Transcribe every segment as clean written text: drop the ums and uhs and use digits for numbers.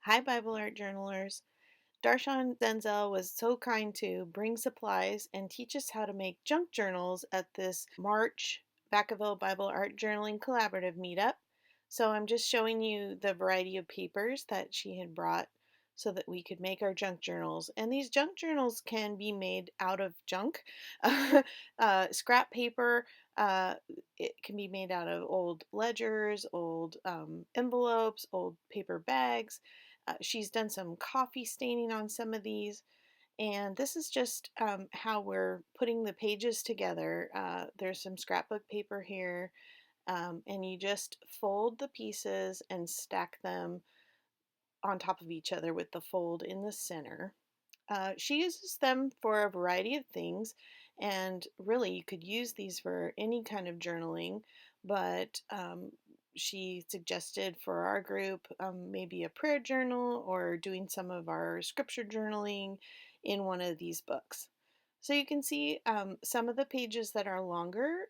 Hi, Bible Art Journalers. Darshan Denzel was so kind to bring supplies and teach us how to make junk journals at this March Vacaville Bible Art Journaling Collaborative meetup. So I'm just showing you the variety of papers that she had brought so that we could make our junk journals. And these junk journals can be made out of junk, scrap paper. Uh, it can be made out of old ledgers, old envelopes, old paper bags. She's done some coffee staining on some of these, and this is just how we're putting the pages together. There's some scrapbook paper here, and you just fold the pieces and stack them on top of each other with the fold in the center. She uses them for a variety of things, and really you could use these for any kind of journaling, but she suggested for our group maybe a prayer journal or doing some of our scripture journaling in one of these books. So you can see some of the pages that are longer.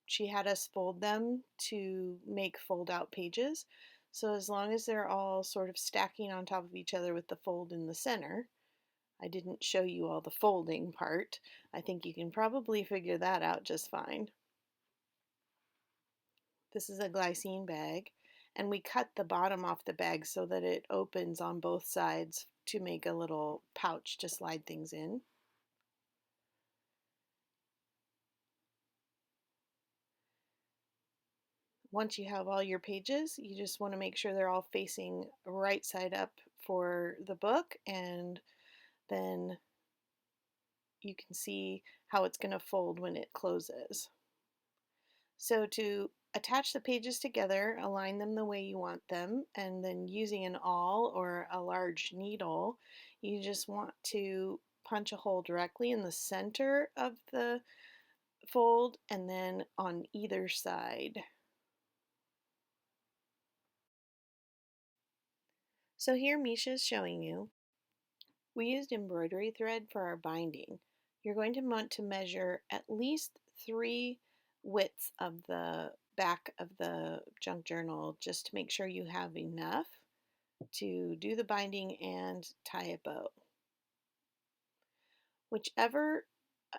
She had us fold them to make fold out pages. So as long as they're all sort of stacking on top of each other with the fold in the center, I didn't show you all the folding part. I think you can probably figure that out just fine. This is a glycine bag, and we cut the bottom off the bag so that it opens on both sides to make a little pouch to slide things in. Once you have all your pages, you just want to make sure they're all facing right side up for the book, and then you can see how it's going to fold when it closes. So to attach the pages together, align them the way you want them, and then using an awl or a large needle, you just want to punch a hole directly in the center of the fold and then on either side. So here Misha is showing you. We used embroidery thread for our binding. You're going to want to measure at least 3 widths of the back of the junk journal just to make sure you have enough to do the binding and tie a bow. Whichever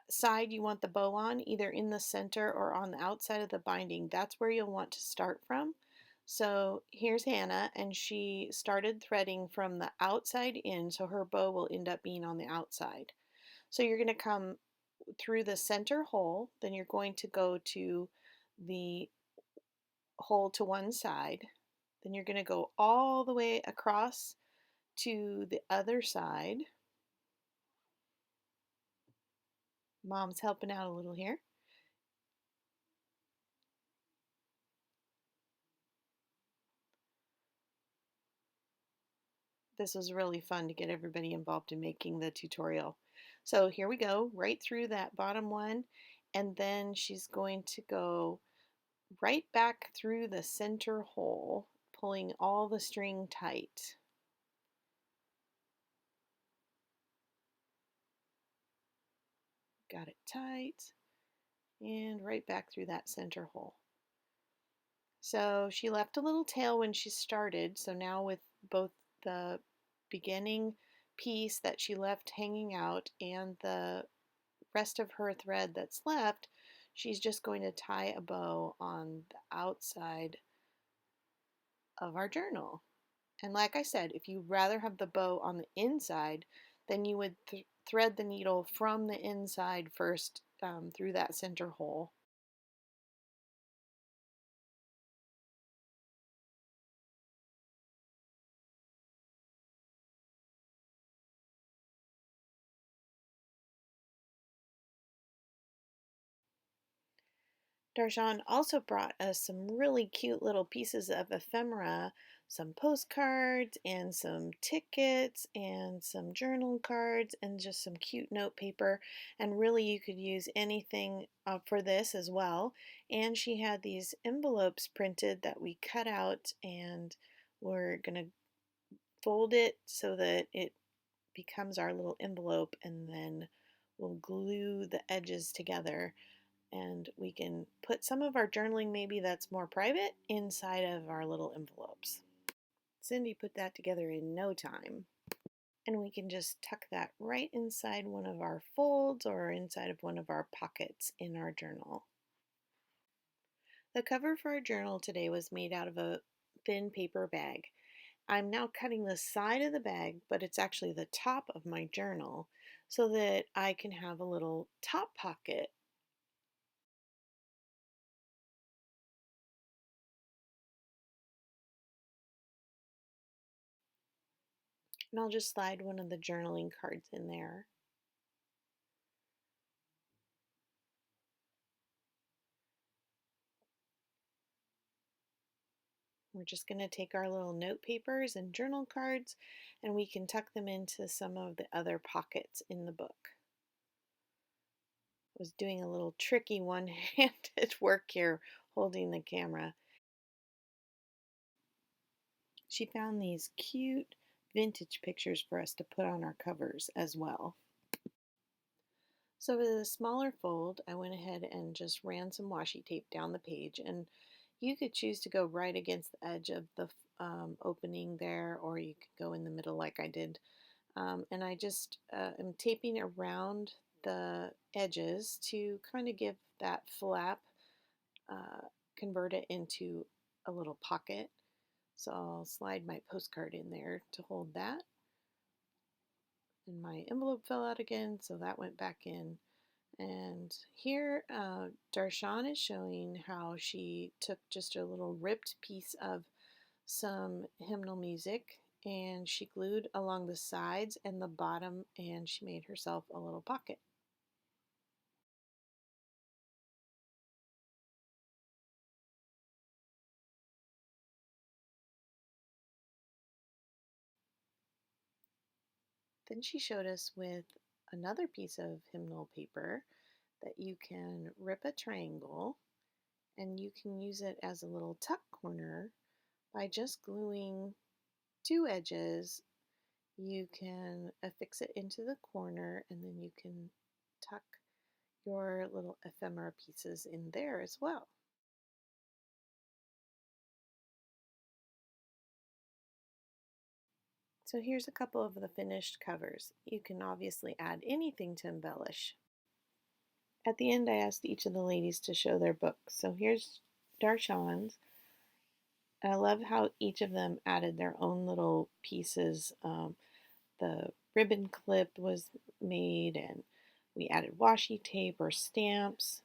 side you want the bow on, either in the center or on the outside of the binding, that's where you'll want to start from. So here's Hannah, and she started threading from the outside in, so her bow will end up being on the outside. So you're going to come through the center hole, then you're going to go to the hole to one side, then you're going to go all the way across to the other side. Mom's helping out a little here. This was really fun to get everybody involved in making the tutorial. So here we go, right through that bottom one, and then she's going to go right back through the center hole, pulling all the string tight. Got it tight, and right back through that center hole. So she left a little tail when she started, so now with both the beginning piece that she left hanging out and the rest of her thread that's left, she's just going to tie a bow on the outside of our journal. And like I said, if you'd rather have the bow on the inside, then you would thread the needle from the inside first through that center hole. Darshan also brought us some really cute little pieces of ephemera, some postcards and some tickets and some journal cards and just some cute note paper. And really you could use anything for this as well. And she had these envelopes printed that we cut out, and we're going to fold it so that it becomes our little envelope, and then we'll glue the edges together, and we can put some of our journaling maybe that's more private inside of our little envelopes. Cindy put that together in no time. And we can just tuck that right inside one of our folds or inside of one of our pockets in our journal. The cover for our journal today was made out of a thin paper bag. I'm now cutting the side of the bag, but it's actually the top of my journal so that I can have a little top pocket. And I'll just slide one of the journaling cards in there. We're just going to take our little note papers and journal cards and we can tuck them into some of the other pockets in the book. I was doing a little tricky one-handed work here holding the camera. She found these cute vintage pictures for us to put on our covers as well. So with a smaller fold, I went ahead and just ran some washi tape down the page, and you could choose to go right against the edge of the opening there, or you could go in the middle like I did. And I just am taping around the edges to kind of give that flap, convert it into a little pocket. So I'll slide my postcard in there to hold that. And my envelope fell out again, so that went back in. And here, Darshan is showing how she took just a little ripped piece of some hymnal music and she glued along the sides and the bottom and she made herself a little pocket. Then she showed us with another piece of hymnal paper that you can rip a triangle and you can use it as a little tuck corner by just gluing two edges. You can affix it into the corner and then you can tuck your little ephemera pieces in there as well. So here's a couple of the finished covers. You can obviously add anything to embellish. At the end, I asked each of the ladies to show their books. So here's Darshan's. I love how each of them added their own little pieces. The ribbon clip was made, and we added washi tape or stamps.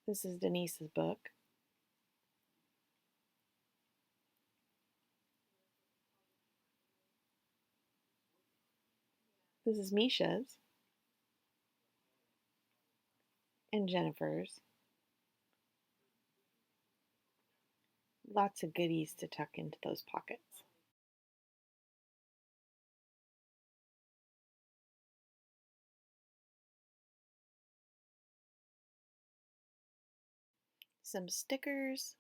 This is Denise's book. This is Misha's and Jennifer's. Lots of goodies to tuck into those pockets. Some stickers,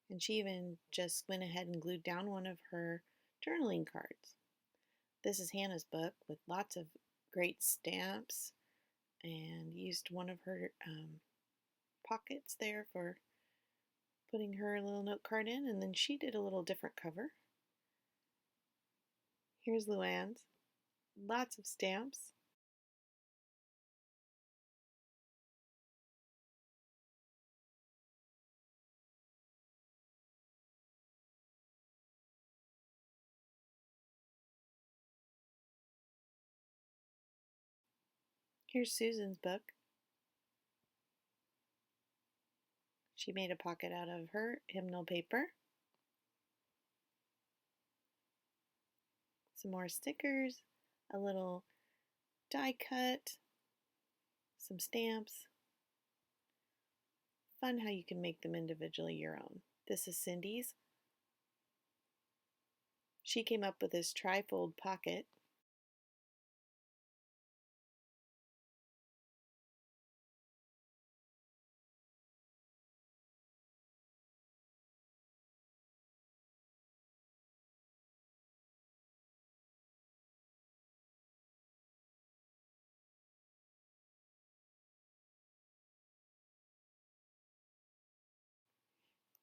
and she even just went ahead and glued down one of her journaling cards. This is Hannah's book with lots of great stamps and used one of her pockets there for putting her little note card in, and then she did a little different cover. Here's Luann's. Lots of stamps. Here's Susan's book. She made a pocket out of her hymnal paper. Some more stickers, a little die cut, some stamps. Fun how you can make them individually your own. This is Cindy's. She came up with this tri-fold pocket.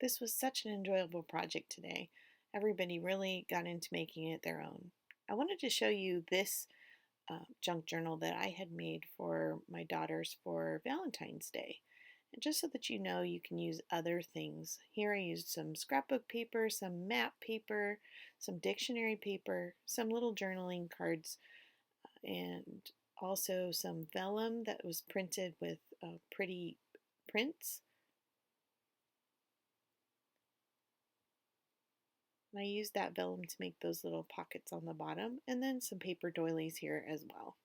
This was such an enjoyable project today. Everybody really got into making it their own. I wanted to show you this junk journal that I had made for my daughters for Valentine's Day. And just so that you know, you can use other things. Here I used some scrapbook paper, some map paper, some dictionary paper, some little journaling cards, and also some vellum that was printed with pretty prints. And I used that vellum to make those little pockets on the bottom, and then some paper doilies here as well.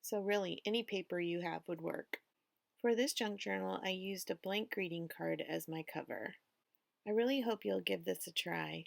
So really, any paper you have would work. For this junk journal, I used a blank greeting card as my cover. I really hope you'll give this a try.